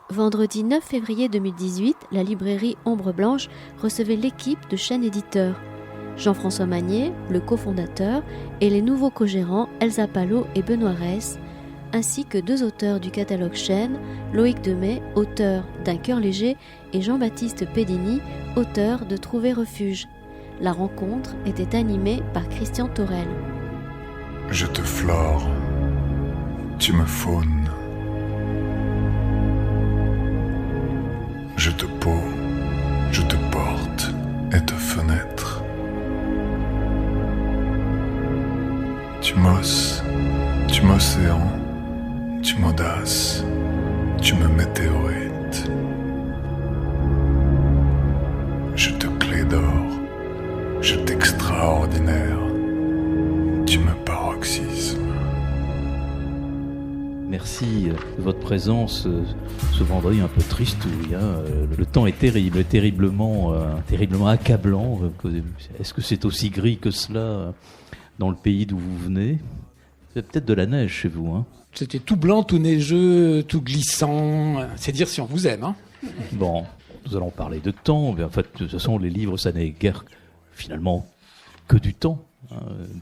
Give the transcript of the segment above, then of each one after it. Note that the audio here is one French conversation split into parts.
Vendredi 9 février 2018, la librairie Ombre Blanche recevait l'équipe de Chênes Éditeur. Jean-François Magnier, le cofondateur, et les nouveaux co-gérants Elsa Palot et Benoît Reyss, ainsi que 2 auteurs du catalogue Chênes, Loïc Demey, auteur d'Un cœur léger, et Jean-Baptiste Pedini, auteur de Trouver refuge. La rencontre était animée par Christian Torel. Je te flore, tu me faunes. Je te peau, je te porte et te fenêtre. Tu m'osses, tu m'océan, tu m'audaces, tu me météorite. Je te clé d'or, je t'extraordinaire, tu me paroxysme. Merci de votre présence ce vendredi un peu tristouille. Le temps est terrible, terriblement accablant. Est-ce que c'est aussi gris que cela dans le pays d'où vous venez? C'est peut-être de la neige chez vous, hein? C'était tout blanc, tout neigeux, tout glissant. C'est dire si on vous aime, hein? Bon, nous allons parler de temps. Mais en fait, de toute façon, les livres, ça n'est guère finalement que du temps.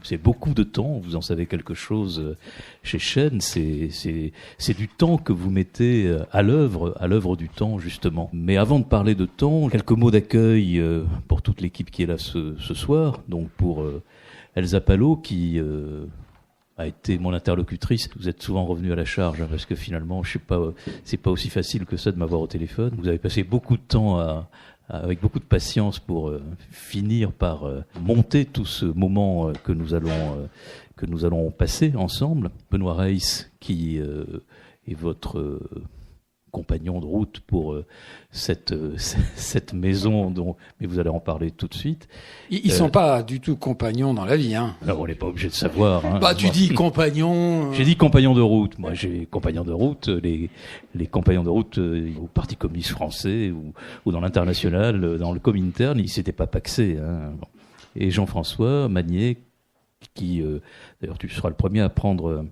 C'est beaucoup de temps, vous en savez quelque chose chez Chênes, c'est du temps que vous mettez à l'œuvre du temps justement. Mais avant de parler de temps, quelques mots d'accueil pour toute l'équipe qui est là ce soir, donc pour Elsa Palot qui a été mon interlocutrice. Vous êtes souvent revenu à la charge parce que finalement, je sais pas, c'est pas aussi facile que ça de m'avoir au téléphone. Vous avez passé beaucoup de temps avec beaucoup de patience pour finir par monter tout ce moment que nous allons passer ensemble. Benoît Reyss, qui est votre compagnon de route pour cette maison, mais vous allez en parler tout de suite. Ils sont pas du tout compagnons dans la vie, hein. Alors on n'est pas obligé de savoir. Hein. Tu dis compagnon. J'ai dit compagnon de route. Moi, j'ai compagnon de route. Les compagnons de route au Parti communiste français ou dans l'international, dans le Comintern, ils s'étaient pas paxés. Hein. Et Jean-François Magnier, qui d'ailleurs tu seras le premier à prendre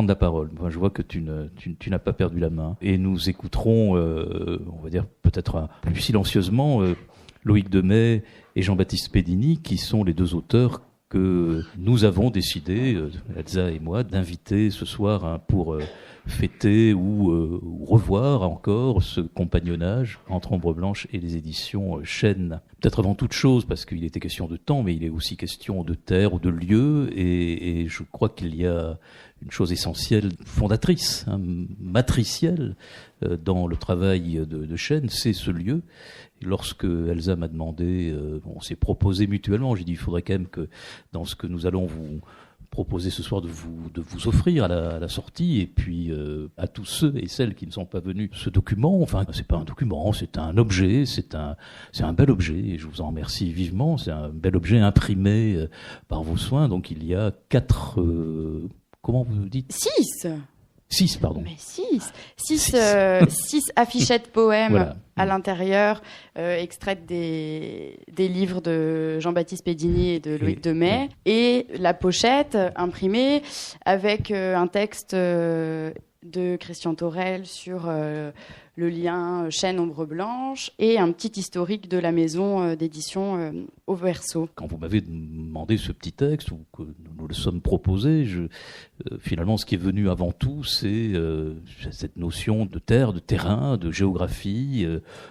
la parole. Enfin, je vois que tu n'as pas perdu la main. Et nous écouterons, on va dire peut-être plus silencieusement, Loïc Demey et Jean-Baptiste Pedini, qui sont les 2 auteurs que nous avons décidé, Elsa et moi, d'inviter ce soir pour fêter ou revoir encore ce compagnonnage entre Ombre Blanche et les éditions Chênes. Peut-être avant toute chose, parce qu'il était question de temps, mais il est aussi question de terre ou de lieu, et je crois qu'il y a une chose essentielle, fondatrice, matricielle dans le travail de Chênes, c'est ce lieu. Et lorsque Elsa m'a demandé, on s'est proposé mutuellement, j'ai dit il faudrait quand même que dans ce que nous allons vous proposer ce soir de vous offrir à la sortie, et puis à tous ceux et celles qui ne sont pas venus, ce document, enfin c'est pas un document, c'est un objet, c'est un bel objet, et je vous en remercie vivement, c'est un bel objet imprimé par vos soins. Donc il y a 4... comment vous dites? 6, pardon. Mais 6 affichettes poèmes voilà. À l'intérieur, extraites des livres de Jean-Baptiste Pedini et de Loïc Demey, et la pochette imprimée avec un texte de Christian Torel sur le lien Chênes Ombre Blanche, et un petit historique de la maison d'édition Au Verso. Quand vous m'avez demandé ce petit texte, ou que nous le sommes proposé, finalement ce qui est venu avant tout, c'est cette notion de terre, de terrain, de géographie.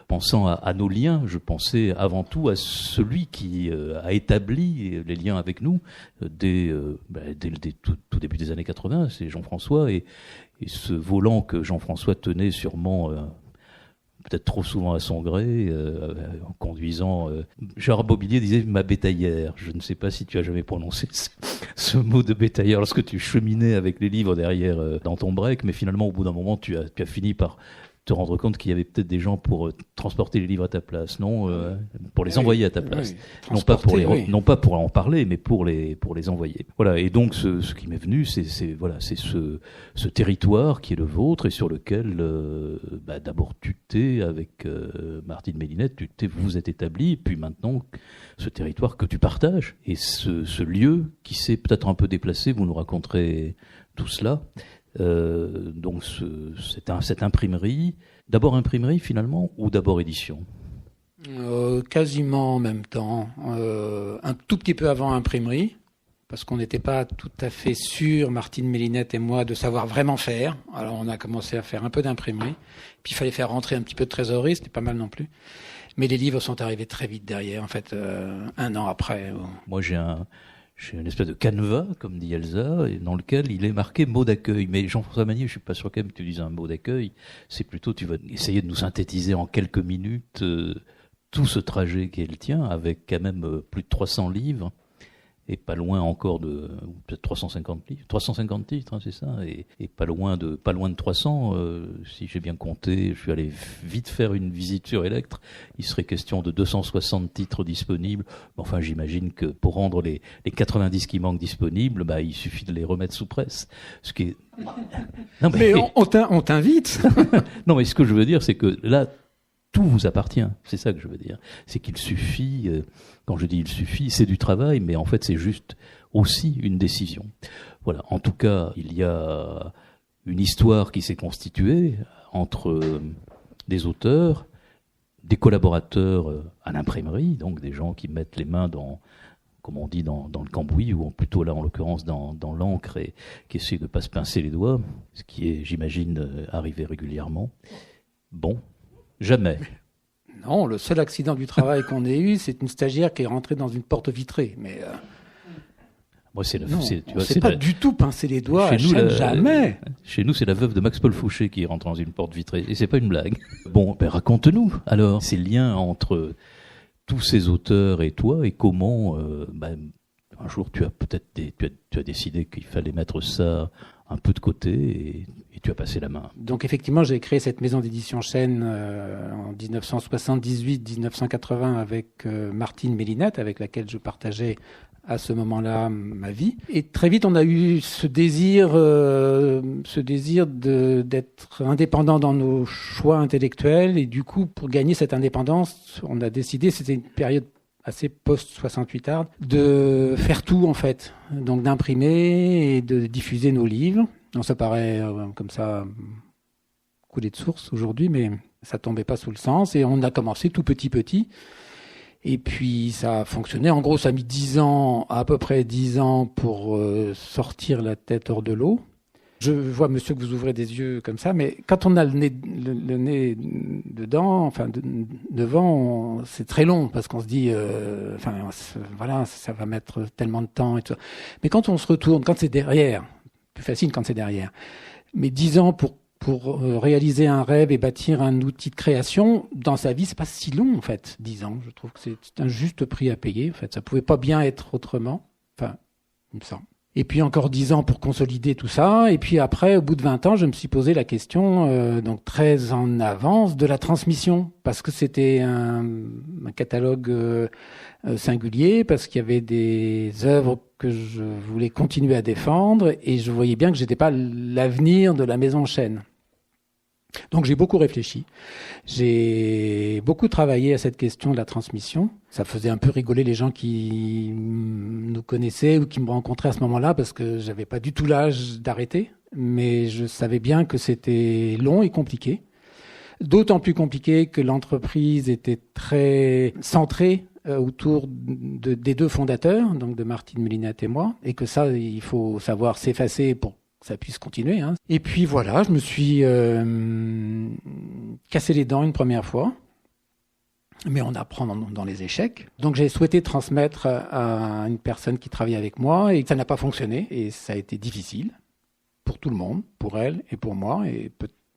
Pensant à nos liens, je pensais avant tout à celui qui a établi les liens avec nous dès tout début des années 80, c'est Jean-François, et ce volant que Jean-François tenait sûrement peut-être trop souvent à son gré, en conduisant... Gérard Mobilier disait « ma bétaillère ». Je ne sais pas si tu as jamais prononcé ce mot de bétaillère lorsque tu cheminais avec les livres derrière dans ton break, mais finalement, au bout d'un moment, tu as fini par te rendre compte qu'il y avait peut-être des gens pour transporter les livres à ta place, non, pour les envoyer à ta place, non pas pour en parler, mais pour les envoyer. Voilà. Et donc ce qui m'est venu, c'est ce territoire qui est le vôtre et sur lequel d'abord tu t'es avec Martine Mélinette, vous êtes établi, et puis maintenant ce territoire que tu partages et ce lieu qui s'est peut-être un peu déplacé, vous nous raconterez tout cela. Donc cette imprimerie, d'abord imprimerie finalement, ou d'abord édition? Quasiment en même temps, un tout petit peu avant imprimerie, parce qu'on n'était pas tout à fait sûr, Martine Mélinette et moi, de savoir vraiment faire. Alors on a commencé à faire un peu d'imprimerie, puis il fallait faire rentrer un petit peu de trésorerie, c'était pas mal non plus. Mais les livres sont arrivés très vite derrière, en fait, 1 an après. Moi j'ai une espèce de canevas, comme dit Elsa, dans lequel il est marqué mot d'accueil. Mais Jean-François Magnier, je suis pas sûr quand même que tu dises un mot d'accueil. C'est plutôt, tu vas essayer de nous synthétiser en quelques minutes tout ce trajet qui est le tien, avec quand même plus de 300 livres. Et pas loin encore de peut-être 350 livres, 350 titres, hein, c'est ça, et pas loin de 300. Si j'ai bien compté, je suis allé vite faire une visite sur Electre. Il serait question de 260 titres disponibles. Enfin, j'imagine que pour rendre les 90 qui manquent disponibles, il suffit de les remettre sous presse. Ce qui est... Non, mais on t'invite. Non, mais ce que je veux dire, c'est que là, tout vous appartient. C'est ça que je veux dire. C'est qu'il suffit, quand je dis il suffit, c'est du travail, mais en fait c'est juste aussi une décision. Voilà. En tout cas, il y a une histoire qui s'est constituée entre des auteurs, des collaborateurs à l'imprimerie, donc des gens qui mettent les mains dans, comme on dit, dans le cambouis, ou plutôt là en l'occurrence dans l'encre, et qui essaient de pas se pincer les doigts, ce qui est, j'imagine, arrivé régulièrement. Bon. Jamais. Non, le seul accident du travail qu'on ait eu, c'est une stagiaire qui est rentrée dans une porte vitrée. Mais moi, c'est pas du tout pincer les doigts à chaîne, jamais. Chez nous, c'est la veuve de Max-Paul Fouché qui rentre dans une porte vitrée, et c'est pas une blague. Bon, raconte-nous alors ces liens entre tous ces auteurs et toi, et comment un jour tu as décidé qu'il fallait mettre ça un peu de côté, et tu as passé la main. Donc effectivement, j'ai créé cette maison d'édition Chêne en 1978-1980 avec Martine Mélinette, avec laquelle je partageais à ce moment-là ma vie. Et très vite, on a eu ce désir d'être indépendant dans nos choix intellectuels. Et du coup, pour gagner cette indépendance, on a décidé, c'était une période assez post-68 art, de faire tout en fait, donc d'imprimer et de diffuser nos livres. Donc ça paraît comme ça couler de source aujourd'hui, mais ça tombait pas sous le sens, et on a commencé tout petit, et puis ça a fonctionné. En gros, ça a mis 10 ans, à peu près 10 ans pour sortir la tête hors de l'eau. Je vois, monsieur, que vous ouvrez des yeux comme ça, mais quand on a le nez dedans, enfin devant, c'est très long, parce qu'on se dit, voilà, ça va mettre tellement de temps et tout ça. Mais quand on se retourne, quand c'est derrière, plus facile quand c'est derrière. Mais 10 ans pour réaliser un rêve et bâtir un outil de création, dans sa vie, c'est pas si long, en fait, 10 ans. Je trouve que c'est un juste prix à payer, en fait. Ça pouvait pas bien être autrement. Enfin, il me semble. Et puis encore 10 ans pour consolider tout ça. Et puis après, au bout de 20 ans, je me suis posé la question, donc très en avance, de la transmission. Parce que c'était un catalogue singulier, parce qu'il y avait des œuvres que je voulais continuer à défendre. Et je voyais bien que j'étais pas l'avenir de la maison Chêne. Donc j'ai beaucoup réfléchi, j'ai beaucoup travaillé à cette question de la transmission. Ça faisait un peu rigoler les gens qui nous connaissaient ou qui me rencontraient à ce moment-là, parce que j'avais pas du tout l'âge d'arrêter, mais je savais bien que c'était long et compliqué. D'autant plus compliqué que l'entreprise était très centrée autour des deux fondateurs, donc de Martine Mélinette et moi, et que ça, il faut savoir s'effacer pour que ça puisse continuer. Hein. Et puis voilà, je me suis cassé les dents une première fois, mais on apprend dans les échecs. Donc j'ai souhaité transmettre à une personne qui travaillait avec moi, et ça n'a pas fonctionné, et ça a été difficile pour tout le monde, pour elle et pour moi, et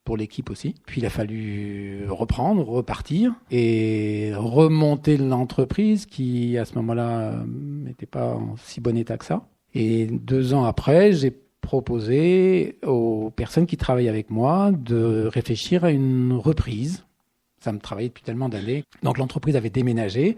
pour l'équipe aussi. Puis il a fallu reprendre, repartir, et remonter l'entreprise qui, à ce moment-là, n'était pas en si bon état que ça. Et 2 ans après, j'ai proposé aux personnes qui travaillent avec moi de réfléchir à une reprise. Ça me travaillait depuis tellement d'années. Donc l'entreprise avait déménagé,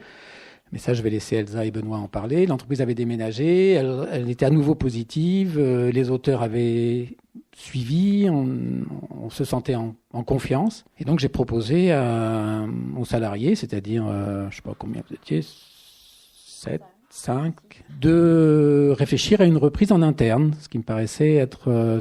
mais ça je vais laisser Elsa et Benoît en parler. L'entreprise avait déménagé, elle était à nouveau positive, les auteurs avaient suivi, on se sentait en confiance. Et donc j'ai proposé aux salariés, c'est-à-dire, je sais pas combien vous étiez, 7, 5, de réfléchir à une reprise en interne, ce qui me paraissait être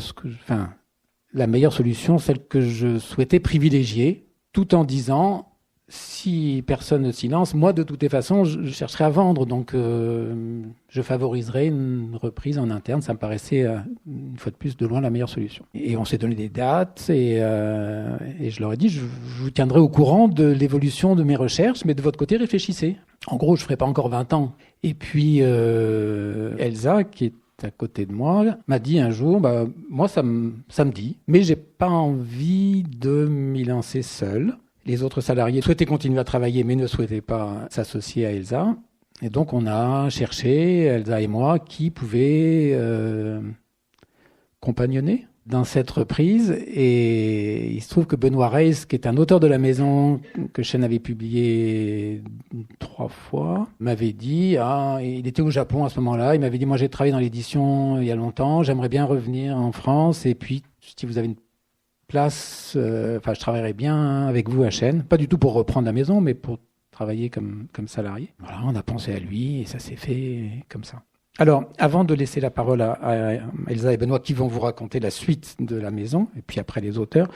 la meilleure solution, celle que je souhaitais privilégier, tout en disant, si personne ne s'y lance, moi de toutes les façons, je chercherai à vendre, donc je favoriserai une reprise en interne. Ça me paraissait, une fois de plus, de loin la meilleure solution. Et on s'est donné des dates, et je leur ai dit, je vous tiendrai au courant de l'évolution de mes recherches, mais de votre côté, réfléchissez. En gros, je ne ferai pas encore 20 ans. Et puis, Elsa, qui est à côté de moi, m'a dit un jour, moi ça me dit, mais j'ai pas envie de m'y lancer seul. Les autres salariés souhaitaient continuer à travailler, mais ne souhaitaient pas s'associer à Elsa. Et donc, on a cherché, Elsa et moi, qui pouvait compagnonner dans cette reprise. Et il se trouve que Benoît Reiss, qui est un auteur de la maison que Chênes avait publié 3 fois, m'avait dit, il était au Japon à ce moment-là, il m'avait dit, moi j'ai travaillé dans l'édition il y a longtemps, j'aimerais bien revenir en France, et puis si vous avez une place, je travaillerai bien avec vous à Chênes, pas du tout pour reprendre la maison, mais pour travailler comme salarié. Voilà, on a pensé à lui et ça s'est fait comme ça. Alors, avant de laisser la parole à Elsa et Benoît qui vont vous raconter la suite de la maison, et puis après les auteurs,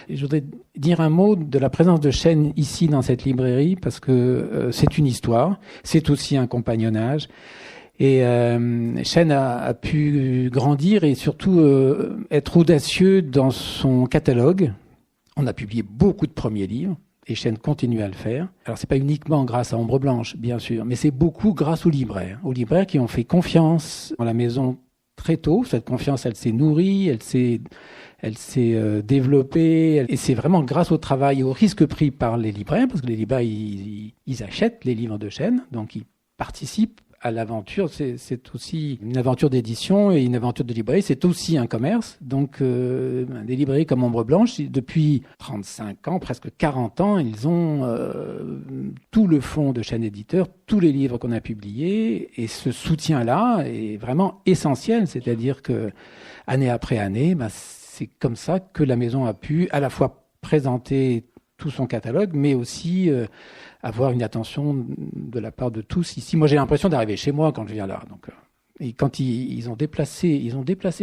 je voudrais dire un mot de la présence de Chênes ici dans cette librairie, parce que c'est une histoire, c'est aussi un compagnonnage. Et Chênes a pu grandir et surtout être audacieux dans son catalogue. On a publié beaucoup de premiers livres et Chênes continue à le faire. Alors c'est pas uniquement grâce à Ombre Blanche, bien sûr, mais c'est beaucoup grâce aux libraires qui ont fait confiance en la maison très tôt. Cette confiance, elle s'est nourrie, elle s'est développée, et c'est vraiment grâce au travail et au risque pris par les libraires, parce que les libraires ils achètent les livres de Chênes, donc ils participent à l'aventure. C'est aussi une aventure d'édition et une aventure de librairie, c'est aussi un commerce. Donc des librairies comme Ombre Blanche, depuis 35 ans, presque 40 ans, ils ont tout le fonds de Chênes Éditeur, tous les livres qu'on a publiés, et ce soutien-là est vraiment essentiel, c'est-à-dire que année après année, c'est comme ça que la maison a pu à la fois présenter tout son catalogue, mais aussi avoir une attention de la part de tous ici. Moi, j'ai l'impression d'arriver chez moi quand je viens là. Donc, et quand ils ont déplacé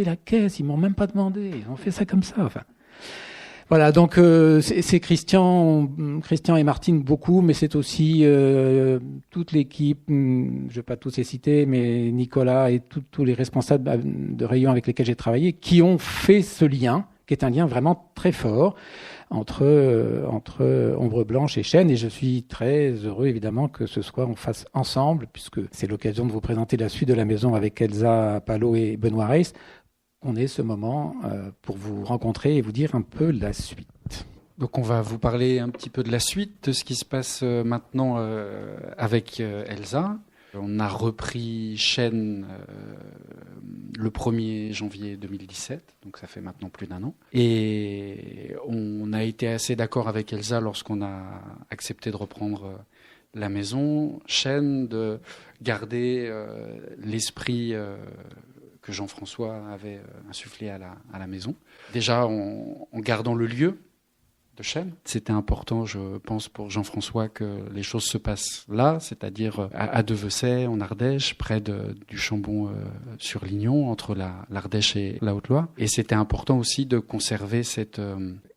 la caisse, ils m'ont même pas demandé. Ils ont fait ça comme ça. Enfin, voilà. Donc, c'est Christian et Martine beaucoup, mais c'est aussi toute l'équipe. Je vais pas tous les citer, mais Nicolas et tous les responsables de rayon avec lesquels j'ai travaillé, qui ont fait ce lien, qui est un lien vraiment très fort entre Ombre Blanche et Chênes, et je suis très heureux évidemment que ce soit on fasse ensemble, puisque c'est l'occasion de vous présenter la suite de la maison avec Elsa Palot et Benoît Reiss. On est ce moment pour vous rencontrer et vous dire un peu la suite. Donc on va vous parler un petit peu de la suite, de ce qui se passe maintenant avec Elsa. On a repris Chênes le 1er janvier 2017, donc ça fait maintenant plus d'1 an. Et on a été assez d'accord avec Elsa lorsqu'on a accepté de reprendre la maison, Chênes, de garder l'esprit que Jean-François avait insufflé à la maison. Déjà en gardant le lieu de Chênes. C'était important, je pense, pour Jean-François que les choses se passent là, c'est-à-dire à Devecey, en Ardèche, près du Chambon-sur-Lignon, entre l'Ardèche et la Haute-Loire. Et c'était important aussi de conserver cette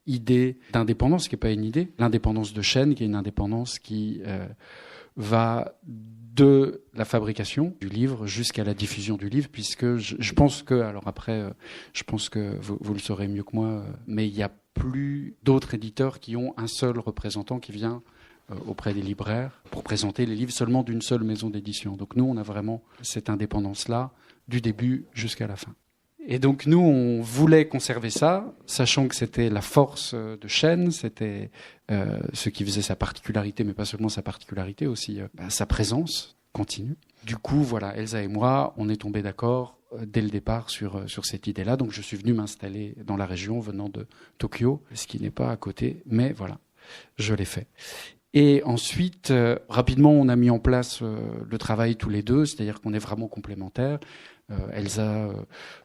idée d'indépendance, qui n'est pas une idée, l'indépendance de Chênes, qui est une indépendance qui va de la fabrication du livre jusqu'à la diffusion du livre, puisque je pense que, alors après, je pense que vous le saurez mieux que moi, mais il y a plus d'autres éditeurs qui ont un seul représentant qui vient auprès des libraires pour présenter les livres seulement d'une seule maison d'édition. Donc nous, on a vraiment cette indépendance-là du début jusqu'à la fin. Et donc nous, on voulait conserver ça, sachant que c'était la force de Chênes, c'était ce qui faisait sa particularité, mais pas seulement sa particularité, aussi sa présence continue. Du coup, voilà, Elsa et moi, on est tombés d'accord dès le départ sur cette idée-là. Donc je suis venu m'installer dans la région venant de Tokyo, ce qui n'est pas à côté, mais voilà, je l'ai fait. Et ensuite, rapidement, on a mis en place le travail tous les deux, c'est-à-dire qu'on est vraiment complémentaires. Elsa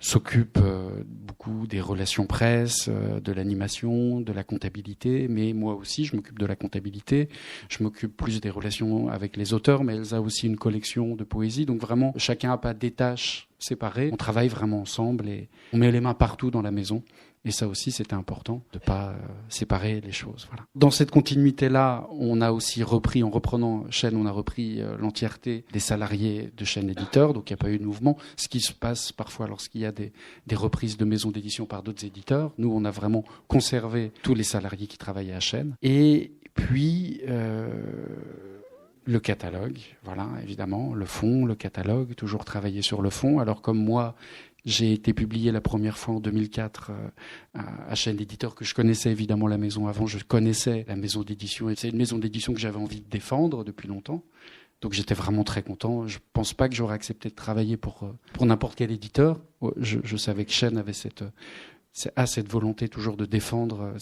s'occupe beaucoup des relations presse, de l'animation, de la comptabilité, mais moi aussi je m'occupe de la comptabilité, je m'occupe plus des relations avec les auteurs, mais Elsa a aussi une collection de poésie, donc vraiment chacun n'a pas des tâches séparés. On travaille vraiment ensemble et on met les mains partout dans la maison. Et ça aussi, c'était important de pas séparer les choses. Voilà. Dans cette continuité-là, on a aussi repris, en reprenant Chêne, on a repris l'entièreté des salariés de Chêne Éditeur. Donc, il n'y a pas eu de mouvement. Ce qui se passe parfois lorsqu'il y a des reprises de maisons d'édition par d'autres éditeurs. Nous, on a vraiment conservé tous les salariés qui travaillaient à Chêne. Et puis, le catalogue, voilà, évidemment, le fond, le catalogue, toujours travailler sur le fond. Alors, comme moi, j'ai été publié la première fois en 2004 à Chêne Éditeur, que je connaissais évidemment la maison avant, je connaissais la maison d'édition, et c'est une maison d'édition que j'avais envie de défendre depuis longtemps. Donc j'étais vraiment très content. Je pense pas que j'aurais accepté de travailler pour n'importe quel éditeur. Je savais que Chêne avait cette volonté toujours de défendre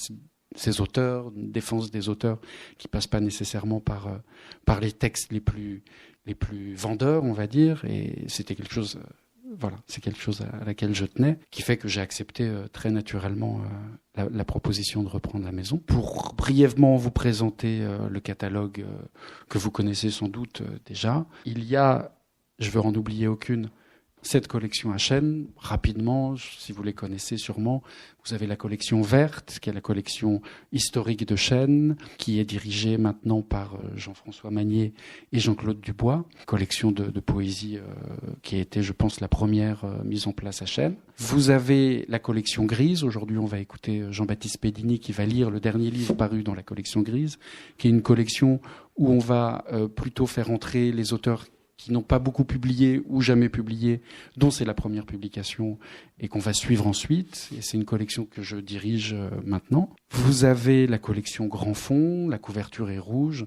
ses auteurs, une défense des auteurs qui passe pas nécessairement par les textes les plus vendeurs, on va dire, et c'était quelque chose... Voilà, c'est quelque chose à laquelle je tenais, qui fait que j'ai accepté très naturellement la proposition de reprendre la maison. Pour brièvement vous présenter le catalogue que vous connaissez sans doute déjà, il y a, je veux en oublier aucune, cette collection à Chêne. Rapidement, si vous les connaissez sûrement, vous avez la collection verte, qui est la collection historique de Chêne, qui est dirigée maintenant par Jean-François Magnier et Jean-Claude Dubois. Collection de poésie qui a été, je pense, la première mise en place à Chêne. Vous avez la collection grise. Aujourd'hui, on va écouter Jean-Baptiste Pédini qui va lire le dernier livre paru dans la collection grise, qui est une collection où on va plutôt faire entrer les auteurs qui n'ont pas beaucoup publié ou jamais publié, dont c'est la première publication et qu'on va suivre ensuite. Et c'est une collection que je dirige maintenant. Vous avez la collection Grand Fond, la couverture est rouge.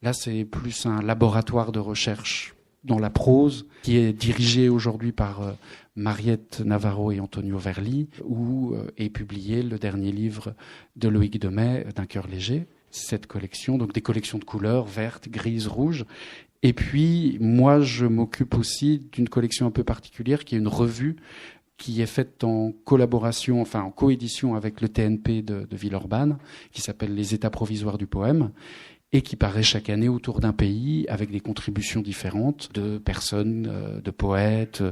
Là, c'est plus un laboratoire de recherche dans la prose qui est dirigé aujourd'hui par Mariette Navarro et Antonio Verli, où est publié le dernier livre de Loïc Demey, D'un cœur léger. Cette collection, donc des collections de couleurs, vertes, grises, rouges. Et puis, moi, je m'occupe aussi d'une collection un peu particulière, qui est une revue qui est faite en collaboration, enfin en coédition avec le TNP de Villeurbanne, qui s'appelle Les États provisoires du poème, et qui paraît chaque année autour d'un pays avec des contributions différentes de personnes, de poètes,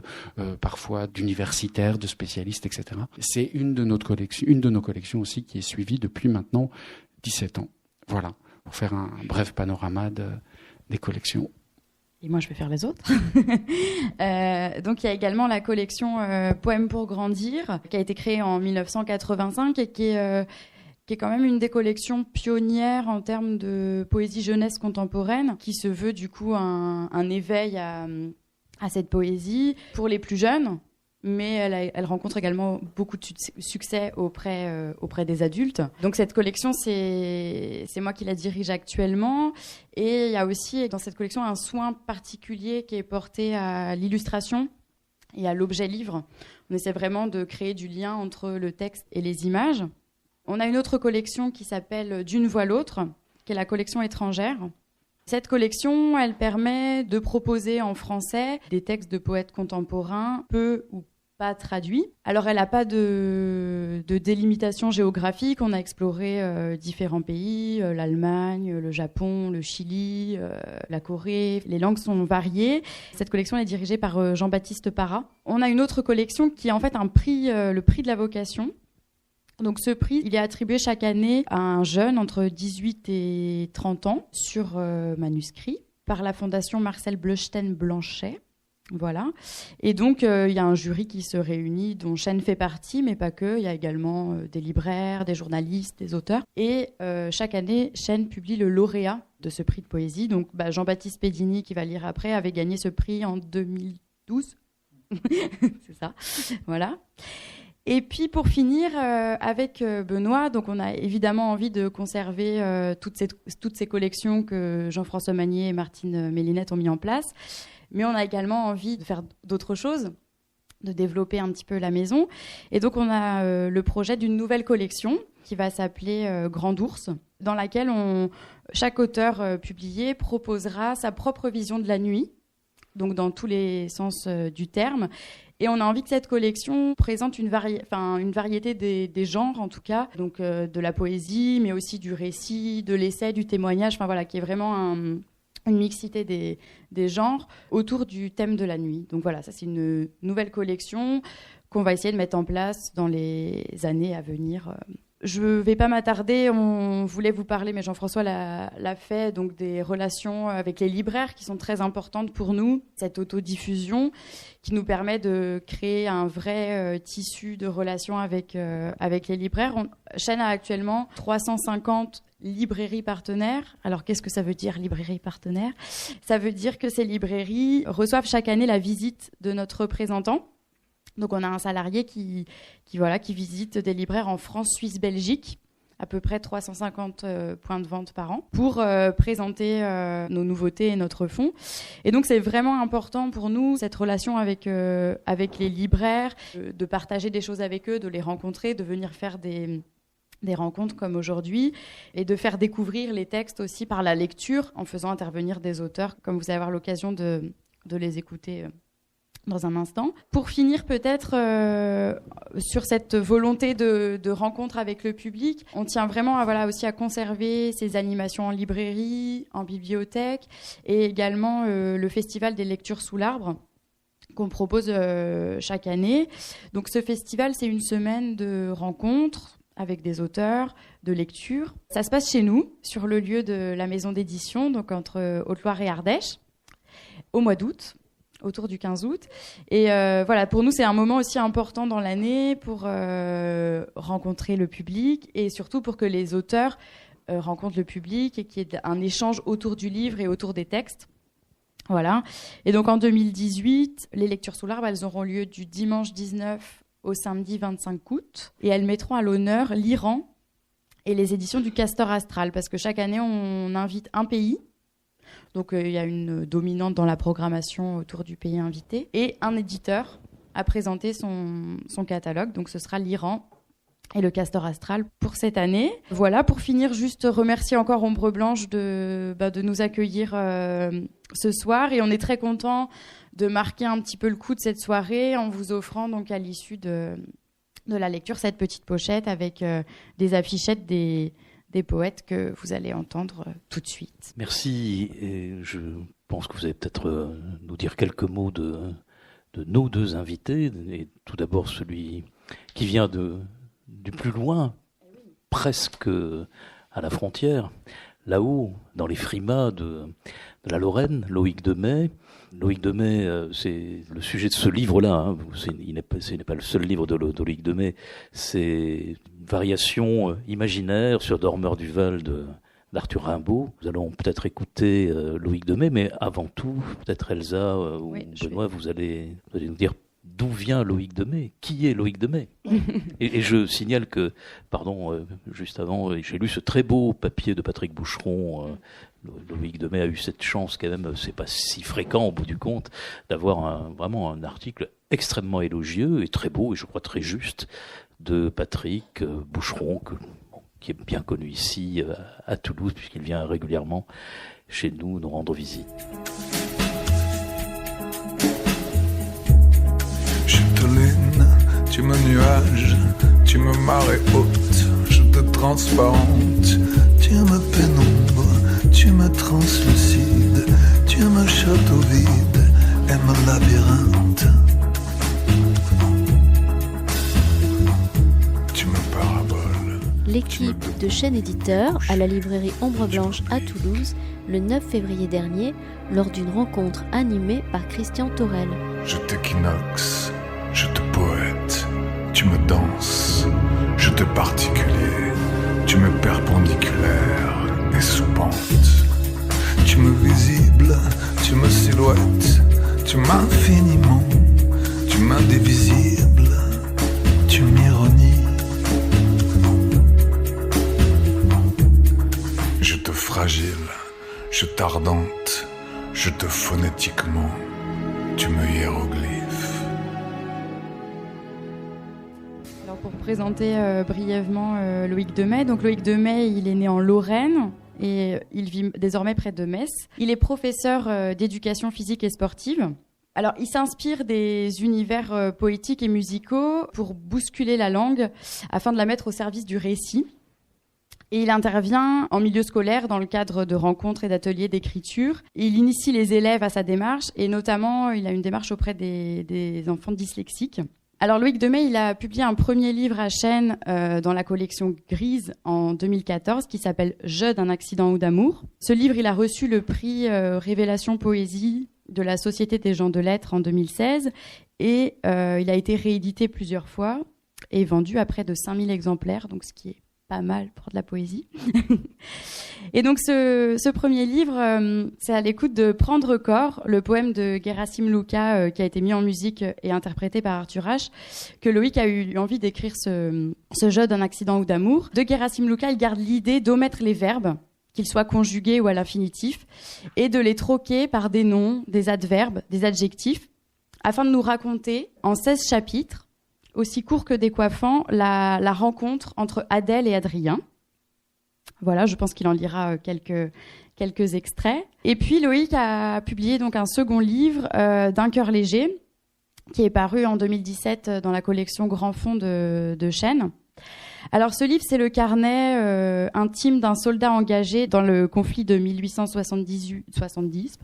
parfois d'universitaires, de spécialistes, etc. C'est une de nos collections aussi qui est suivie depuis maintenant 17 ans. Voilà, pour faire un bref panorama des collections. Et moi, je vais faire les autres. Donc, il y a également la collection Poèmes pour grandir, qui a été créée en 1985 et qui est quand même une des collections pionnières en termes de poésie jeunesse contemporaine, qui se veut du coup un éveil à cette poésie pour les plus jeunes. Mais elle rencontre également beaucoup de succès auprès des adultes. Donc cette collection, c'est moi qui la dirige actuellement. Et il y a aussi dans cette collection un soin particulier qui est porté à l'illustration et à l'objet livre. On essaie vraiment de créer du lien entre le texte et les images. On a une autre collection qui s'appelle D'une voix l'autre, qui est la collection étrangère. Cette collection, elle permet de proposer en français des textes de poètes contemporains, peu ou pas traduit. Alors, elle n'a pas de délimitation géographique. On a exploré différents pays, l'Allemagne, le Japon, le Chili, la Corée. Les langues sont variées. Cette collection est dirigée par Jean-Baptiste Parra. On a une autre collection qui est en fait un prix, le prix de la vocation. Donc ce prix, il est attribué chaque année à un jeune entre 18 et 30 ans sur manuscrit par la fondation Marcel Bleustein-Blanchet. Voilà. Et donc, il y a un jury qui se réunit, dont Chêne fait partie, mais pas que. Il y a également des libraires, des journalistes, des auteurs. Et chaque année, Chêne publie le lauréat de ce prix de poésie. Donc, Jean-Baptiste Pédini, qui va lire après, avait gagné ce prix en 2012. C'est ça. Voilà. Et puis, pour finir, avec Benoît, donc on a évidemment envie de conserver toutes ces collections que Jean-François Magnier et Martine Mélinette ont mis en place. Mais on a également envie de faire d'autres choses, de développer un petit peu la maison. Et donc, on a le projet d'une nouvelle collection qui va s'appeler Grand Ours, dans laquelle chaque auteur publié proposera sa propre vision de la nuit, donc dans tous les sens du terme. Et on a envie que cette collection présente une variété des genres, en tout cas, donc de la poésie, mais aussi du récit, de l'essai, du témoignage, enfin voilà, qui est vraiment une mixité des genres autour du thème de la nuit. Donc voilà, ça c'est une nouvelle collection qu'on va essayer de mettre en place dans les années à venir. Je ne vais pas m'attarder, on voulait vous parler, mais Jean-François l'a fait, donc des relations avec les libraires qui sont très importantes pour nous, cette autodiffusion qui nous permet de créer un vrai tissu de relations avec les libraires. Chêne a actuellement 350 librairies partenaires. Alors qu'est-ce que ça veut dire, librairie partenaire ? Ça veut dire que ces librairies reçoivent chaque année la visite de notre représentant. Donc on a un salarié qui visite des libraires en France, Suisse, Belgique, à peu près 350 points de vente par an, pour présenter nos nouveautés et notre fonds. Et donc c'est vraiment important pour nous, cette relation avec les libraires, de partager des choses avec eux, de les rencontrer, de venir faire des rencontres comme aujourd'hui, et de faire découvrir les textes aussi par la lecture, en faisant intervenir des auteurs, comme vous allez avoir l'occasion de les écouter dans un instant. Pour finir peut-être sur cette volonté de rencontre avec le public, on tient vraiment aussi à conserver ces animations en librairie, en bibliothèque, et également le festival des lectures sous l'arbre qu'on propose chaque année. Donc ce festival, c'est une semaine de rencontres avec des auteurs, de lecture. Ça se passe chez nous, sur le lieu de la maison d'édition, donc entre Haute-Loire et Ardèche, au mois d'août, autour du 15 août. Et pour nous, c'est un moment aussi important dans l'année pour rencontrer le public et surtout pour que les auteurs rencontrent le public et qu'il y ait un échange autour du livre et autour des textes. Voilà. Et donc en 2018, les lectures sous l'arbre, elles auront lieu du dimanche 19 au samedi 25 août. Et elles mettront à l'honneur l'Iran et les éditions du Castor Astral, parce que chaque année, on invite un pays. Donc il y a une dominante dans la programmation autour du pays invité, et un éditeur a présenté son catalogue. Donc ce sera l'Iran et le Castor Astral pour cette année. Voilà, pour finir, juste remercier encore Ombre Blanche de nous accueillir ce soir, et on est très contents de marquer un petit peu le coup de cette soirée en vous offrant donc à l'issue de la lecture cette petite pochette avec des affichettes des poètes que vous allez entendre tout de suite. Merci, et je pense que vous allez peut-être nous dire quelques mots de nos deux invités, et tout d'abord celui qui vient du plus loin, presque à la frontière, là-haut, dans les frimas de la Lorraine, Loïc Demey. Loïc Demey, c'est le sujet de ce livre-là. Hein. Ce n'est pas le seul livre de Loïc Demey. C'est une variation imaginaire sur Dormeur du Val d'Arthur Rimbaud. Nous allons peut-être écouter Loïc Demey, mais avant tout, peut-être Elsa ou Benoît, vous allez nous dire d'où vient Loïc Demey, qui est Loïc Demey. et je signale que, juste avant, j'ai lu ce très beau papier de Patrick Boucheron. Loïc Demey a eu cette chance quand même, c'est pas si fréquent au bout du compte, d'avoir vraiment un article extrêmement élogieux et très beau, et je crois très juste, de Patrick Boucheron, qui est bien connu ici à Toulouse, puisqu'il vient régulièrement chez nous rendre visite. Je te lune, tu me nuage, tu me marée haute, je te transparente, tu me pénombre, tu me translucide, tu me château vide et me labyrinthe. Tu me paraboles. L'équipe de Chêne Éditeur à la librairie Ombre Blanche à Toulouse le 9 février dernier lors d'une rencontre animée par Christian Thorel. Je t'équinoxe, je te poète, tu me danses, je te particulier, tu me perpendiculaire et sous-pente. Tu me visible, tu me silhouette, tu m'infiniment, tu m'indivisible, tu m'ironies. Je te fragile, je t'ardente, je te phonétiquement, tu me hiéroglyphe. Alors pour présenter brièvement Loïc Demey, donc Loïc Demey, il est né en Lorraine et il vit désormais près de Metz. Il est professeur d'éducation physique et sportive. Alors, il s'inspire des univers poétiques et musicaux pour bousculer la langue afin de la mettre au service du récit. Et il intervient en milieu scolaire dans le cadre de rencontres et d'ateliers d'écriture. Il initie les élèves à sa démarche et notamment, il a une démarche auprès des enfants dyslexiques. Alors Loïc Demey, il a publié un premier livre à Chênes dans la collection Grise en 2014 qui s'appelle « Jeu d'un accident ou d'amour ». Ce livre, il a reçu le prix Révélation Poésie de la Société des gens de lettres en 2016 et il a été réédité plusieurs fois et vendu à près de 5000 exemplaires, donc ce qui est pas mal pour de la poésie. Et donc ce premier livre, c'est à l'écoute de Prendre corps, le poème de Gerasim Luka qui a été mis en musique et interprété par Arthur H, que Loïc a eu envie d'écrire ce jeu d'un accident ou d'amour. De Gerasim Luka, il garde l'idée d'omettre les verbes, qu'ils soient conjugués ou à l'infinitif, et de les troquer par des noms, des adverbes, des adjectifs, afin de nous raconter, en 16 chapitres, aussi court que décoiffant, la rencontre entre Adèle et Adrien. Voilà, je pense qu'il en lira quelques extraits. Et puis Loïc a publié donc un second livre, D'un cœur léger, qui est paru en 2017 dans la collection Grand Fond de Chênes. Alors ce livre, c'est le carnet intime d'un soldat engagé dans le conflit de 1870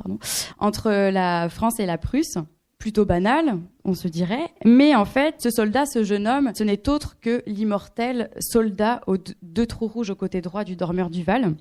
entre la France et la Prusse. Plutôt banal, on se dirait. Mais en fait, ce soldat, ce jeune homme, ce n'est autre que l'immortel soldat aux 2 trous rouges au côté droit du dormeur du Val.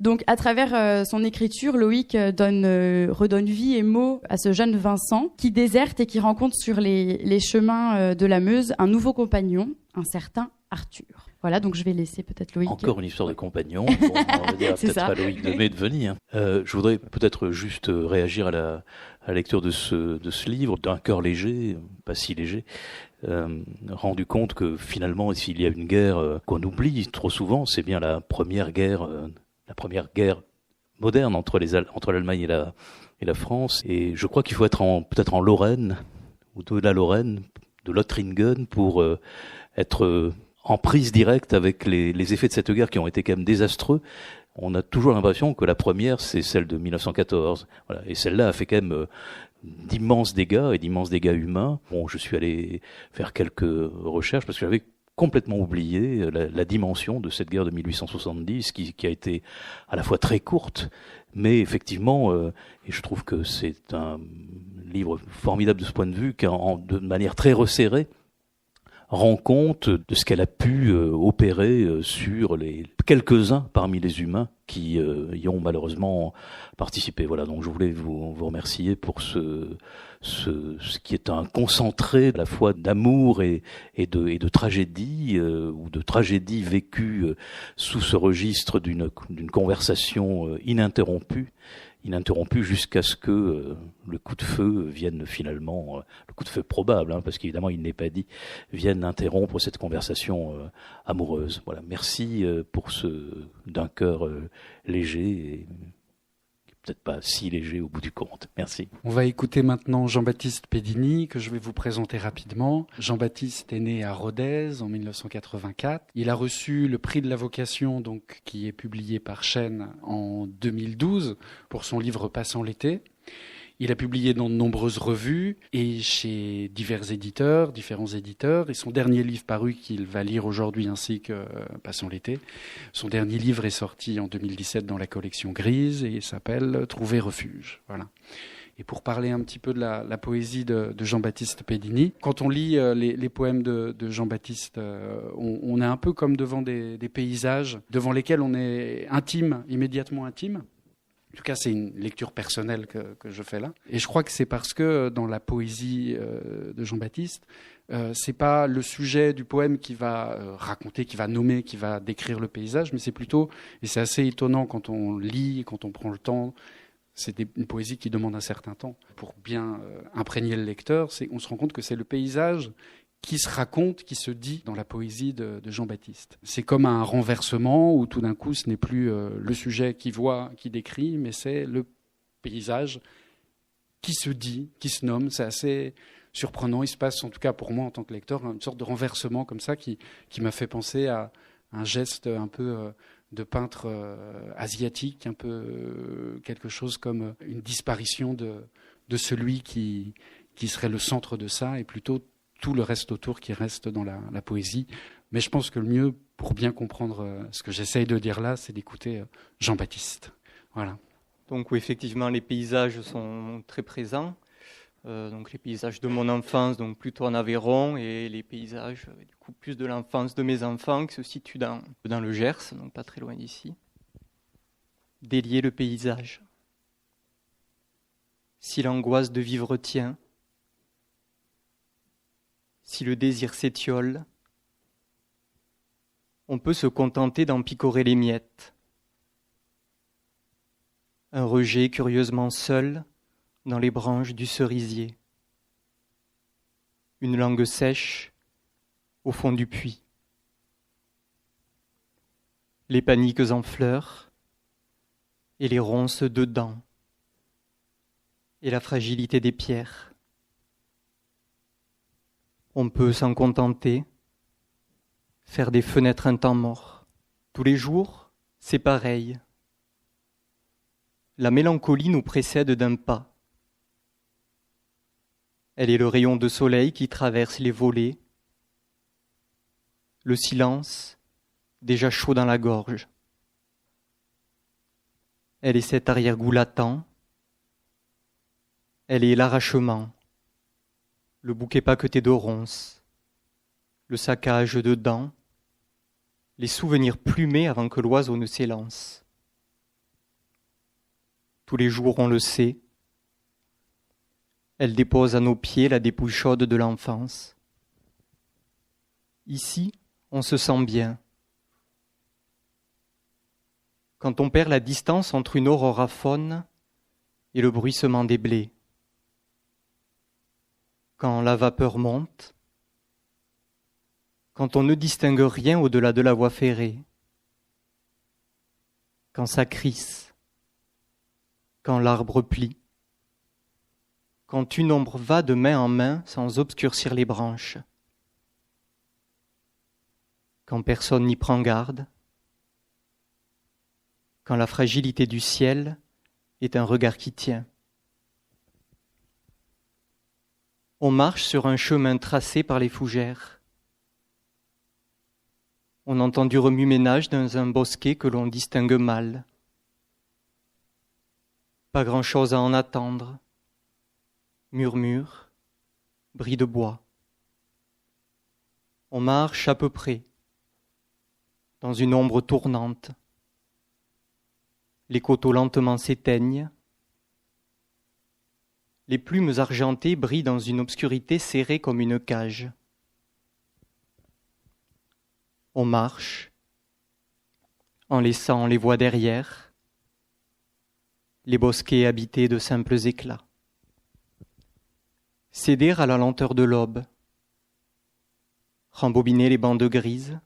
Donc, à travers son écriture, Loïc redonne vie et mots à ce jeune Vincent qui déserte et qui rencontre sur les chemins de la Meuse un nouveau compagnon, un certain Arthur. Voilà, donc je vais laisser peut-être Loïc. Encore une histoire de compagnon. Bon, on va dire peut-être à Loïc Demey de venir. Je voudrais peut-être juste réagir à la lecture de ce livre, D'un cœur léger, pas si léger, rendu compte que finalement, s'il y a une guerre qu'on oublie trop souvent, c'est bien la première guerre moderne entre l'Allemagne et la France. Et je crois qu'il faut être peut-être en Lorraine, ou de la Lorraine, de Lothringen, pour être en prise directe avec les effets de cette guerre qui ont été quand même désastreux. On a toujours l'impression que la première, c'est celle de 1914. Voilà. Et celle-là a fait quand même d'immenses dégâts humains. Bon, je suis allé faire quelques recherches parce que j'avais complètement oublié la dimension de cette guerre de 1870 qui a été à la fois très courte, mais effectivement, et je trouve que c'est un livre formidable de ce point de vue, de manière très resserrée, rend compte de ce qu'elle a pu opérer sur les quelques-uns parmi les humains qui y ont malheureusement participé. Voilà, donc je voulais vous remercier pour ce qui est un concentré à la fois d'amour et de tragédie, ou de tragédie vécue sous ce registre d'une conversation ininterrompue jusqu'à ce que le coup de feu vienne finalement, le coup de feu probable, parce qu'évidemment il n'est pas dit, vienne interrompre cette conversation amoureuse. Voilà, merci pour D'un cœur léger, et peut-être pas si léger au bout du compte. Merci. On va écouter maintenant Jean-Baptiste Pedini, que je vais vous présenter rapidement. Jean-Baptiste est né à Rodez en 1984. Il a reçu le prix de la vocation, donc, qui est publié par Chênes en 2012 pour son livre Passant l'été. Il a publié dans de nombreuses revues et chez différents éditeurs. Et son dernier livre paru, qu'il va lire aujourd'hui ainsi que Passant l'été, son dernier livre est sorti en 2017 dans la collection Grise et il s'appelle Trouver refuge. Voilà. Et pour parler un petit peu de la poésie de Jean-Baptiste Pedini, quand on lit les poèmes de Jean-Baptiste, on est un peu comme devant des paysages devant lesquels on est immédiatement intime. En tout cas, c'est une lecture personnelle que je fais là. Et je crois que c'est parce que dans la poésie de Jean-Baptiste, c'est pas le sujet du poème qui va raconter, qui va nommer, qui va décrire le paysage, mais c'est plutôt, et c'est assez étonnant quand on lit, quand on prend le temps, c'est une poésie qui demande un certain temps pour bien imprégner le lecteur. On se rend compte que c'est le paysage qui se raconte, qui se dit dans la poésie de Jean-Baptiste. C'est comme un renversement où tout d'un coup, ce n'est plus le sujet qui décrit, mais c'est le paysage qui se dit, qui se nomme. C'est assez surprenant. Il se passe, en tout cas pour moi en tant que lecteur, une sorte de renversement comme ça qui m'a fait penser à un geste un peu de peintre asiatique, un peu quelque chose comme une disparition de celui qui serait le centre de ça, et plutôt tout le reste autour qui reste dans la poésie, Mais je pense que le mieux, pour bien comprendre ce que j'essaye de dire là, c'est d'écouter Jean-Baptiste. Voilà. Donc oui, effectivement, les paysages sont très présents. Donc les paysages de mon enfance, donc plutôt en Aveyron, et les paysages du coup plus de l'enfance de mes enfants qui se situent dans le Gers, donc pas très loin d'ici. Délier le paysage. Si l'angoisse de vivre tient, si le désir s'étiole, on peut se contenter d'en picorer les miettes. Un rejet curieusement seul dans les branches du cerisier. Une langue sèche au fond du puits. Les paniques en fleurs et les ronces dedans. Et la fragilité des pierres. On peut s'en contenter, faire des fenêtres un temps mort. Tous les jours, c'est pareil. La mélancolie nous précède d'un pas. Elle est le rayon de soleil qui traverse les volets. Le silence, déjà chaud dans la gorge. Elle est cet arrière-goût latent. Elle est l'arrachement, le bouquet paqueté de ronces, le saccage de dents, les souvenirs plumés avant que l'oiseau ne s'élance. Tous les jours on le sait, elle dépose à nos pieds la dépouille chaude de l'enfance. Ici, on se sent bien. Quand on perd la distance entre une aurore faune et le bruissement des blés. Quand la vapeur monte, quand on ne distingue rien au-delà de la voie ferrée, quand ça crisse, quand l'arbre plie, quand une ombre va de main en main sans obscurcir les branches, quand personne n'y prend garde, quand la fragilité du ciel est un regard qui tient. On marche sur un chemin tracé par les fougères. On entend du remue-ménage dans un bosquet que l'on distingue mal. Pas grand-chose à en attendre. Murmure, bris de bois. On marche à peu près, dans une ombre tournante. Les coteaux lentement s'éteignent. Les plumes argentées brillent dans une obscurité serrée comme une cage. On marche, en laissant les voies derrière, les bosquets habités de simples éclats. Céder à la lenteur de l'aube, rembobiner les bandes grises,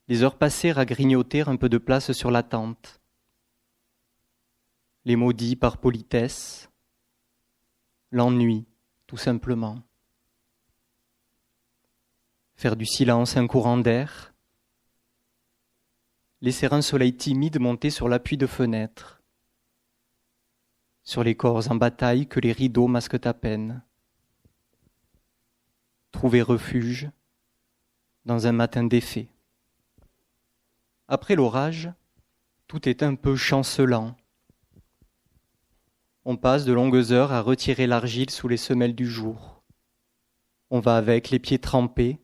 les heures passées à grignoter un peu de place sur la tente, les maudits par politesse, l'ennui, tout simplement. Faire du silence un courant d'air, laisser un soleil timide monter sur l'appui de fenêtres, sur les corps en bataille que les rideaux masquent à peine. Trouver refuge dans un matin d'effet. Après l'orage, tout est un peu chancelant. On passe de longues heures à retirer l'argile sous les semelles du jour. On va avec les pieds trempés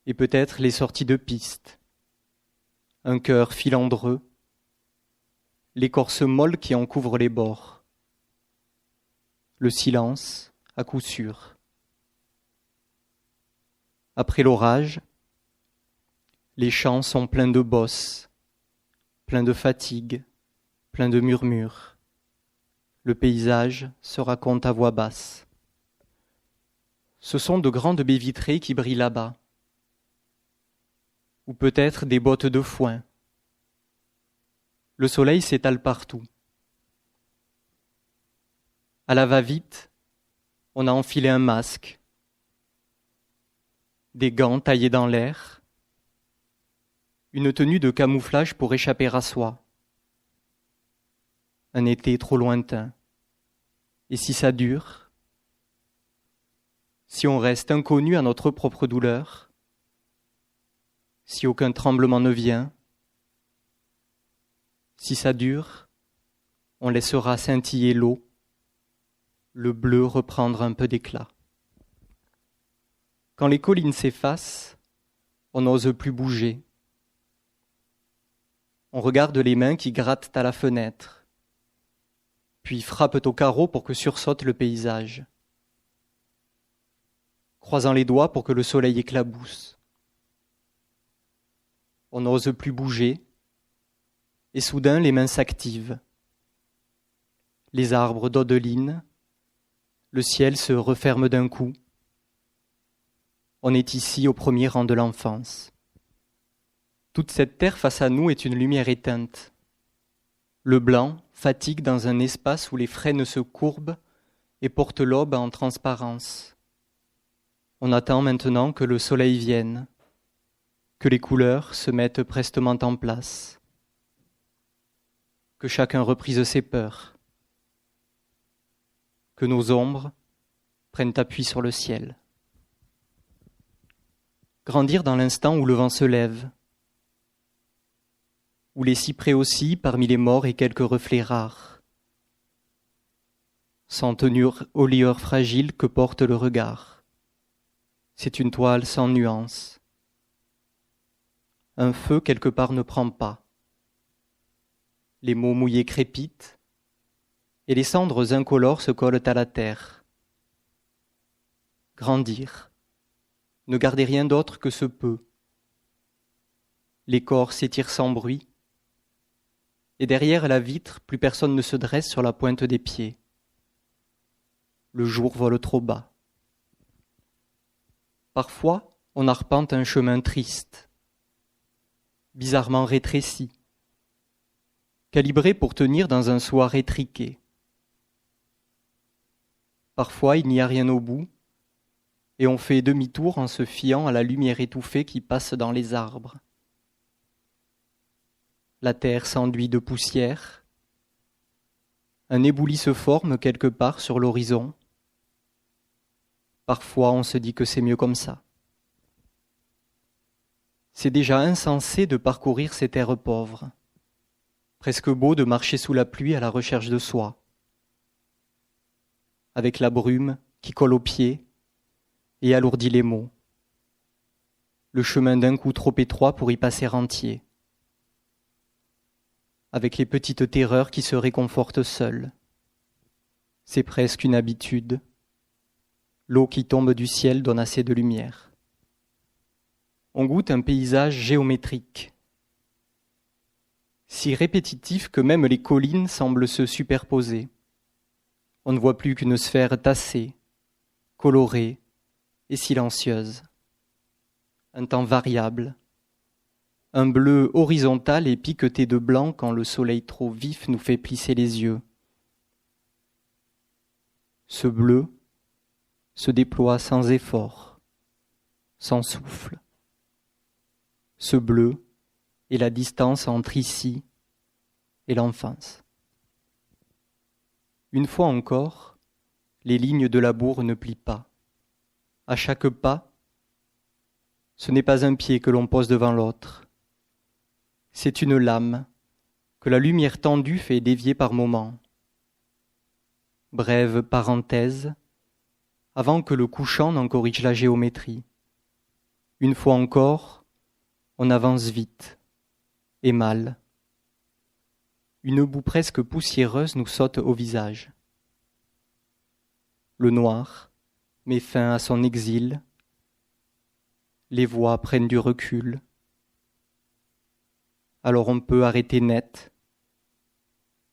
et peut-être les sorties de piste. Un cœur filandreux, l'écorce molle qui en couvre les bords. Le silence, à coup sûr. Après l'orage, les champs sont pleins de bosses, pleins de fatigue, pleins de murmures. Le paysage se raconte à voix basse. Ce sont de grandes baies vitrées qui brillent là-bas. Ou peut-être des bottes de foin. Le soleil s'étale partout. À la va-vite, on a enfilé un masque, des gants taillés dans l'air, une tenue de camouflage pour échapper à soi. Un été trop lointain. Et si ça dure, si on reste inconnu à notre propre douleur, si aucun tremblement ne vient, si ça dure, on laissera scintiller l'eau, le bleu reprendre un peu d'éclat. Quand les collines s'effacent, on n'ose plus bouger. On regarde les mains qui grattent à la fenêtre, puis frappent au carreau pour que sursaute le paysage, croisant les doigts pour que le soleil éclabousse. On n'ose plus bouger, et soudain les mains s'activent. Les arbres dodelinent, le ciel se referme d'un coup. On est ici au premier rang de l'enfance. Toute cette terre face à nous est une lumière éteinte. Le blanc fatigue dans un espace où les frênes se courbent et portent l'aube en transparence. On attend maintenant que le soleil vienne, que les couleurs se mettent prestement en place, que chacun reprise ses peurs, que nos ombres prennent appui sur le ciel. Grandir dans l'instant où le vent se lève, où les cyprès oscillent parmi les morts et quelques reflets rares, sans tenure aux lueurs fragiles que porte le regard. C'est une toile sans nuance. Un feu quelque part ne prend pas. Les mots mouillés crépitent, et les cendres incolores se collent à la terre. Grandir, ne garder rien d'autre que ce peu. Les corps s'étirent sans bruit, et derrière la vitre, plus personne ne se dresse sur la pointe des pieds. Le jour vole trop bas. Parfois, on arpente un chemin triste, bizarrement rétréci, calibré pour tenir dans un soir étriqué. Parfois, il n'y a rien au bout, et on fait demi-tour en se fiant à la lumière étouffée qui passe dans les arbres. La terre s'enduit de poussière. Un éboulis se forme quelque part sur l'horizon. Parfois, on se dit que c'est mieux comme ça. C'est déjà insensé de parcourir ces terres pauvres. Presque beau de marcher sous la pluie à la recherche de soi. Avec la brume qui colle aux pieds et alourdit les mots. Le chemin d'un coup trop étroit pour y passer entier. Avec les petites terreurs qui se réconfortent seules. C'est presque une habitude. L'eau qui tombe du ciel donne assez de lumière. On goûte un paysage géométrique, si répétitif que même les collines semblent se superposer. On ne voit plus qu'une sphère tassée, colorée et silencieuse. Un temps variable, un bleu horizontal et piqueté de blanc quand le soleil trop vif nous fait plisser les yeux. Ce bleu se déploie sans effort, sans souffle. Ce bleu est la distance entre ici et l'enfance. Une fois encore, les lignes de la bourre ne plient pas. À chaque pas, ce n'est pas un pied que l'on pose devant l'autre. C'est une lame que la lumière tendue fait dévier par moments. Brève parenthèse, avant que le couchant n'en corrige la géométrie. Une fois encore, on avance vite et mal. Une boue presque poussiéreuse nous saute au visage. Le noir met fin à son exil. Les voix prennent du recul. Alors on peut arrêter net,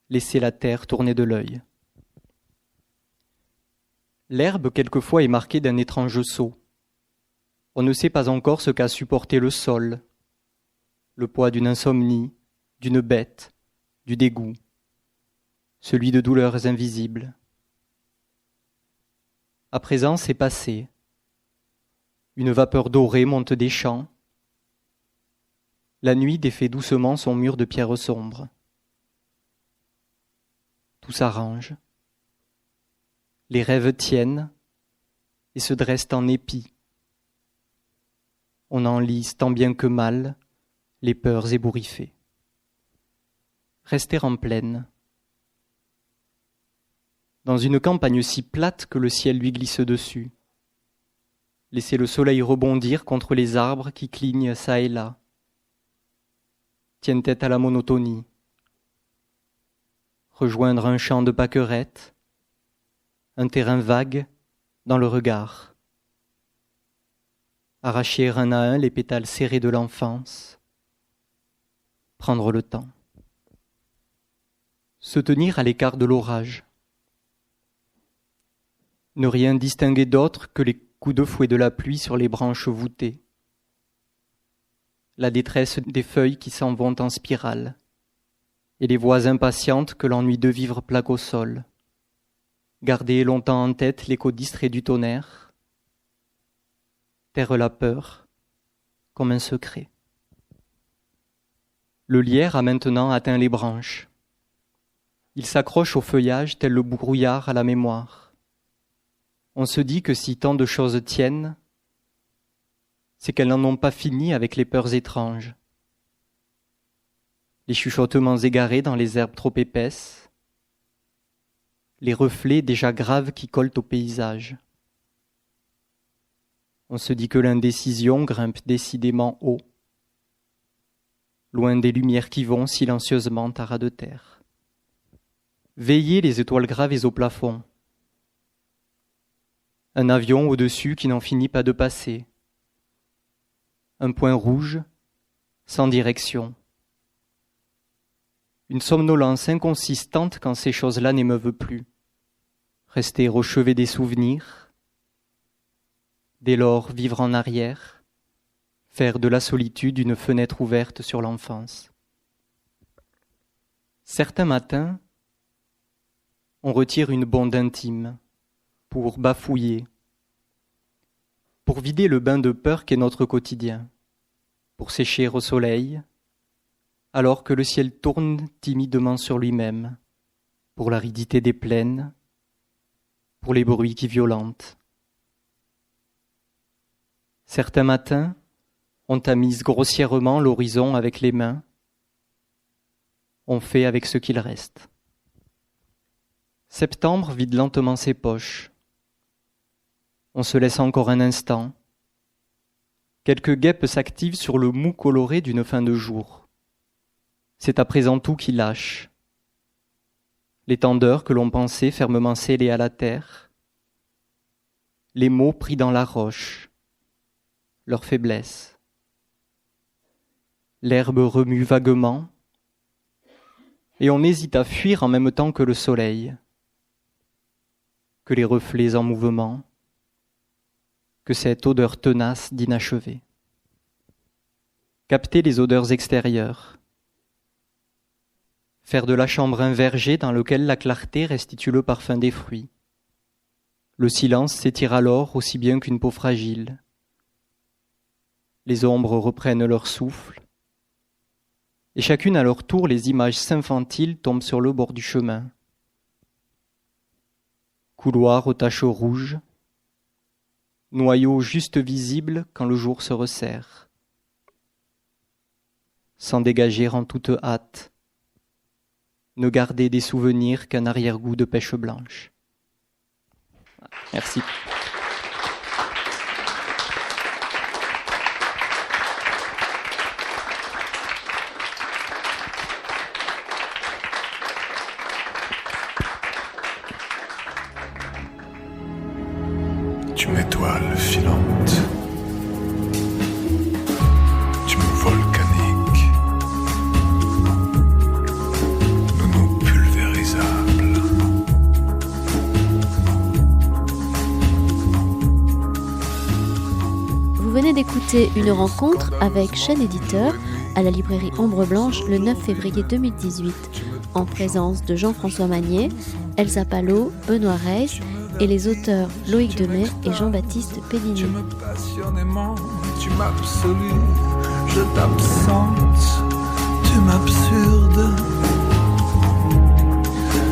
laisser la terre tourner de l'œil. L'herbe quelquefois est marquée d'un étrange saut. On ne sait pas encore ce qu'a supporté le sol, le poids d'une insomnie, d'une bête, du dégoût, celui de douleurs invisibles. À présent, c'est passé. Une vapeur dorée monte des champs. La nuit défait doucement son mur de pierre sombre. Tout s'arrange. Les rêves tiennent, et et se dressent en épis. On enlise tant bien que mal les peurs ébouriffées. Rester en plaine. Dans une campagne si plate que le ciel lui glisse dessus. Laisser le soleil rebondir contre les arbres qui clignent çà et là. Tiennent tête à la monotonie. Rejoindre un champ de pâquerettes, un terrain vague dans le regard. Arracher un à un les pétales serrés de l'enfance. Prendre le temps. Se tenir à l'écart de l'orage. Ne rien distinguer d'autre que les coups de fouet de la pluie sur les branches voûtées. La détresse des feuilles qui s'en vont en spirale, et les voix impatientes que l'ennui de vivre plaque au sol. Garder longtemps en tête l'écho distrait du tonnerre. Taire la peur comme un secret. Le lierre a maintenant atteint les branches. Il s'accroche au feuillage tel le brouillard à la mémoire. On se dit que si tant de choses tiennent, c'est qu'elles n'en ont pas fini avec les peurs étranges. Les chuchotements égarés dans les herbes trop épaisses, les reflets déjà graves qui collent au paysage. On se dit que l'indécision grimpe décidément haut, loin des lumières qui vont silencieusement à ras de terre. Veillez les étoiles gravées au plafond. Un avion au-dessus qui n'en finit pas de passer. Un point rouge, sans direction. Une somnolence inconsistante quand ces choses-là n'émeuvent plus. Rester au chevet des souvenirs. Dès lors, vivre en arrière. Faire de la solitude une fenêtre ouverte sur l'enfance. Certains matins, on retire une bonde intime pour bafouiller, pour vider le bain de peur qu'est notre quotidien, pour sécher au soleil, alors que le ciel tourne timidement sur lui-même, pour l'aridité des plaines, pour les bruits qui violentent. Certains matins, on tamise grossièrement l'horizon avec les mains, on fait avec ce qu'il reste. Septembre vide lentement ses poches. On se laisse encore un instant. Quelques guêpes s'activent sur le mou coloré d'une fin de jour. C'est à présent tout qui lâche. L'étendeur que l'on pensait fermement scellé à la terre. Les mots pris dans la roche. Leur faiblesse. L'herbe remue vaguement. Et on hésite à fuir en même temps que le soleil. Que les reflets en mouvement, que cette odeur tenace d'inachevé. Capter les odeurs extérieures. Faire de la chambre un verger dans lequel la clarté restitue le parfum des fruits. Le silence s'étire alors aussi bien qu'une peau fragile. Les ombres reprennent leur souffle, et chacune à leur tour les images s'infantiles tombent sur le bord du chemin. Couloir aux taches rouges, noyau juste visible quand le jour se resserre. Sans dégager en toute hâte, ne garder des souvenirs qu'un arrière-goût de pêche blanche. Merci. Tu m'étoile filante, tu me volcanique, nous pulvérisable. Vous venez d'écouter une rencontre avec Chêne Éditeur à la librairie Ombre Blanche le 9 février 2018, en présence de Jean-François Magnier, Elsa Palot, Benoît Reiss et les auteurs Loïc Demey et Jean-Baptiste Pédini. Tu me passionnément, tu m'absolues, je t'absente, tu m'absurdes.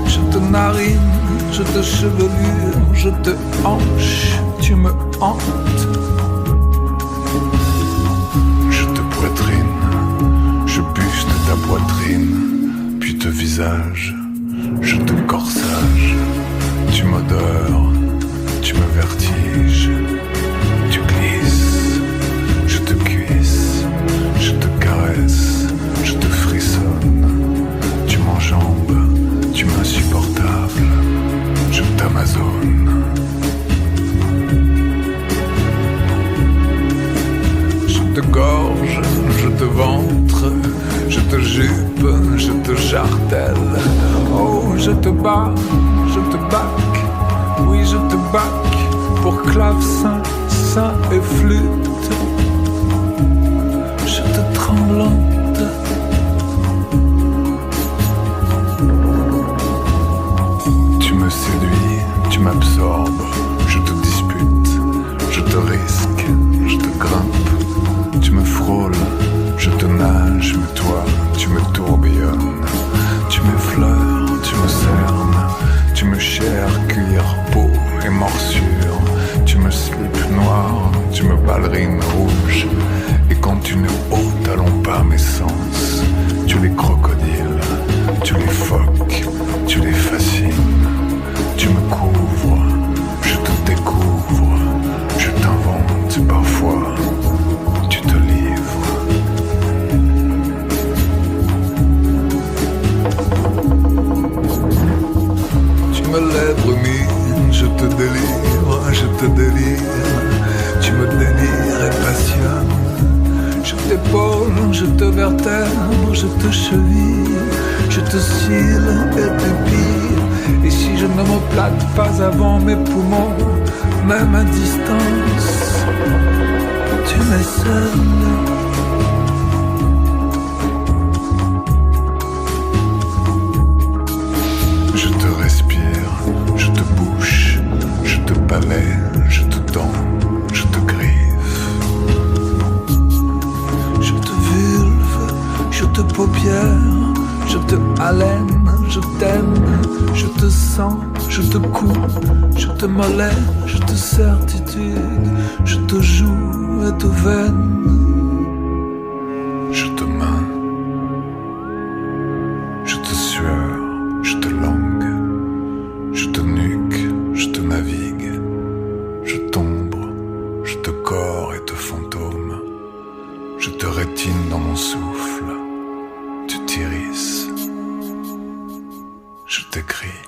Je te narine, je te chevelure, je te hanche, tu me hantes. Je te poitrine, je buste ta poitrine, puis te visage, je te corsage, tu m'odores, tu me vertiges, tu glisses, je te cuisse, je te caresse, je te frissonne, tu m'enjambes, tu m'insupportable, je t'amazone. Je te gorge, je te ventre, je te jupe, je te jartelle. Oh, je te bats, je te bac, oui je te bac pour clavecin, sein et flûte. Je te tremblante. Tu me séduis, tu m'absorbes, je te dispute, je te risque, je te grimpe, tu me frôles, je te nage, mais toi, tu me tourbillonnes, tu m'effleures, tu me cernes, tu me chairs, cuir, peau et morsure, tu me slips noir, tu me ballerines rouge, et quand tu ne ôtes pas mes sens, tu les crocodiles, tu les phoques, tu les fascines, tu me couvres, je te découvre, je t'invente parfois, tu te livres. Tu me lèvres mine, je te délivre, je te délire, tu me délires et passionnes. Je t'épaule, je te vertèbre, je te cheville, je te cille et t'épille. Et si je ne me plate pas avant mes poumons, même à distance, tu m'es seul. Je te respire, je te bouche, je te balaie, je te tends, je te griffe. Je te vulve, je te paupière, je te haleine, je t'aime, je te sens, je te coupe, je te mollet, je te certitude, je te joue et te veine. Je te main, je te sueur, je te langue, je te nuque, je te navigue, je tombe, je te corps et te fantôme, je te rétine dans mon souffle, tu t'irisses, je t'écris.